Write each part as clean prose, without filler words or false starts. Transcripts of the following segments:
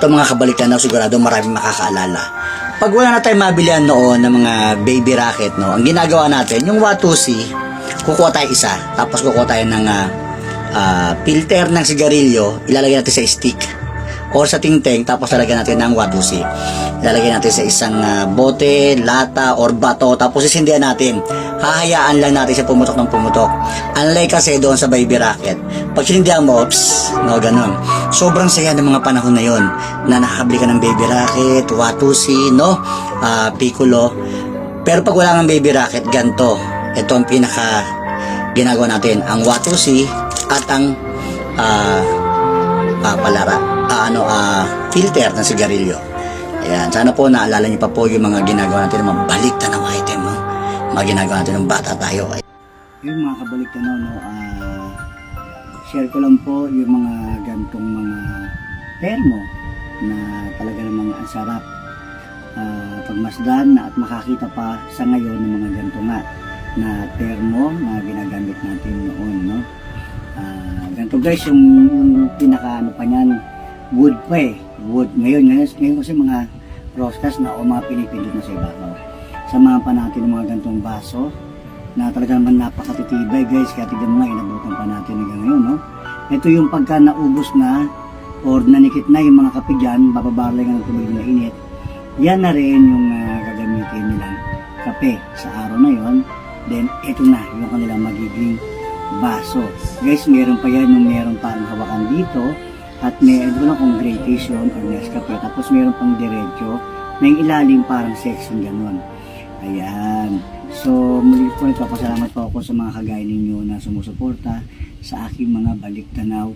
Ito mga kabalikan na sigurado maraming makakaalala. Pag wala na tayong mabilihan noon ng mga baby racket, no, ang ginagawa natin, yung Watusi, kukuha tayo isa, tapos kukuha tayo ng filter ng sigarilyo, ilalagay natin sa stick or sa tingteng, tapos lalagyan natin ng Watusi. Ilalagay natin sa isang bote, lata, or bato, tapos sisindihan natin. Hahayaan lang natin siya pumutok ng pumutok. Unlike kasi doon sa baby racket, pag sinindihan mo, no, ganun. Sobrang saya ng mga panahon na yon na nakakabili ka ng baby racket, Watusi, no, Piccolo. Pero pag wala ng baby racket, ganito. Ito ang pinaka ginagawa natin, ang Watusi at ang filter ng sigarilyo. Ayan, sana po naalala niyo pa po yung mga ginagawa natin, mga balik-tanaw item, no? Mga ginagawa natin ng bata tayo. Yung mga kabalik-tanaw, no, share ko lang po yung mga gantong mga termo na talaga namang ang sarap pagmasdan na at makakita pa sa ngayon ng mga ganto nga na termo na ginagamit natin noon, no? Ganito guys, yung pinaka ano pa niyan, wood pa eh, wood. Ngayon kasi mga roscas na o mga pinipindot na sa ibabaw. Samahan pa natin ng mga gantong baso na talaga naman napakatitibay guys, kaya tignan mo nga, inabutan pa natin hanggang ngayon, no? Ito yung pagka naubos na or nanikit na yung mga kape dyan, bababarlay ng tubig na init, yan na rin yung gagamitin nilang kape sa araw na yon. Then ito na yung kanilang magiging baso. Guys, meron pa yan yung meron pa ang hawakan dito at meron lang kung gradation or Nescafe, tapos meron pang diretso na yung ilalim parang section ganun. Ayan. So muli po nagpapasalamat po ako sa mga kagaya ninyo na sumusuporta sa aking mga balik-tanaw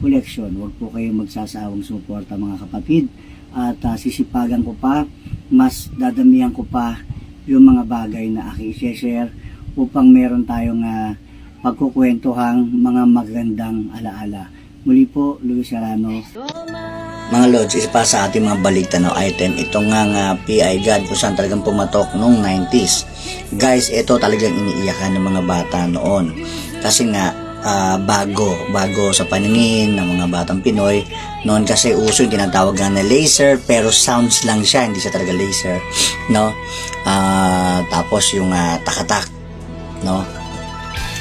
collection. Huwag po kayong magsasawang suporta mga kapatid at sisipagan ko pa, mas dadamihan ko pa yung mga bagay na aking i-share upang meron tayong pagkukwentuhang mga magandang alaala. Muli po, Luis Serrano. Mga Lods, isa pa sa ating mga balik-tanaw item, ito nga PI God kung saan talagang pumatok noong 90s. Guys, ito talagang iniiyakan ng mga bata noon. Kasi nga, bago sa paningin ng mga batang Pinoy. Noon kasi uso yung tinatawag na laser, pero sounds lang siya, hindi siya talaga laser, no? Tapos yung takatak, no?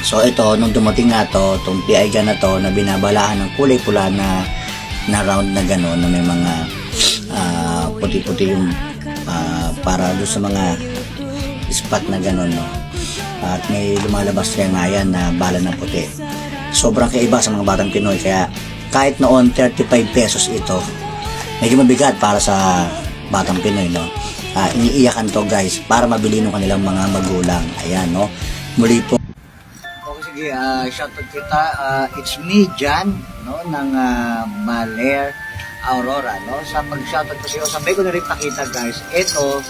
So ito, nung dumating nga to, itong PI gun na to, na binabalahan ng kulay pula na round na gano'n, na may mga puti-puti yung para doon sa mga spot na gano'n, no? At may lumalabas siya nga yan na bala na puti. Sobrang kaiba sa mga batang Pinoy, kaya kahit noon 35 pesos ito, medyo mabigat para sa batang Pinoy, no? Iniiyakan to guys para mabili ng kanilang mga magulang. Ayan, no? Muli po. Okay, sige, shoutout kita. It's me, Jan, no? Ng Baler Aurora, no? Sa pag-shoutout ko siya, sabay ko na rin pakita guys. Ito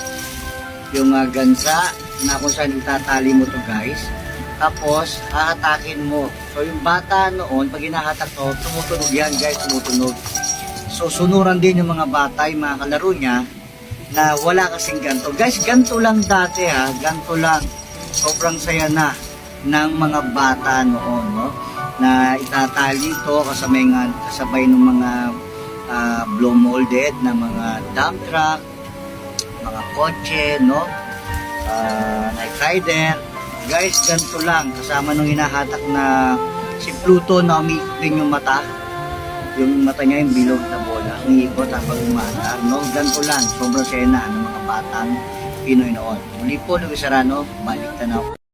yung gansa na kung saan itatali mo to guys, tapos hahatakin mo. So yung bata noon, pag hinahatak to, tumutunog yan guys, tumutunog. So sunuran din yung mga bata, yung mga kalaro niya na wala kasing ganto guys. Ganto lang dati ganto lang. Sobrang saya na ng mga bata noon, no? Na itatali to kasabay ng mga blow molded na mga dump truck, mga kotse, no? Night rider. Guys, ganito lang. Kasama nung hinahatak na si Pluto na umiikot din yung mata. Yung mata niya yung bilog na bola. Umiikot habang umaandar, no? Ganito lang. Sobrang saya na ng mga batang Pinoy noon. Muli po, Luis Serrano, balik-tanaw.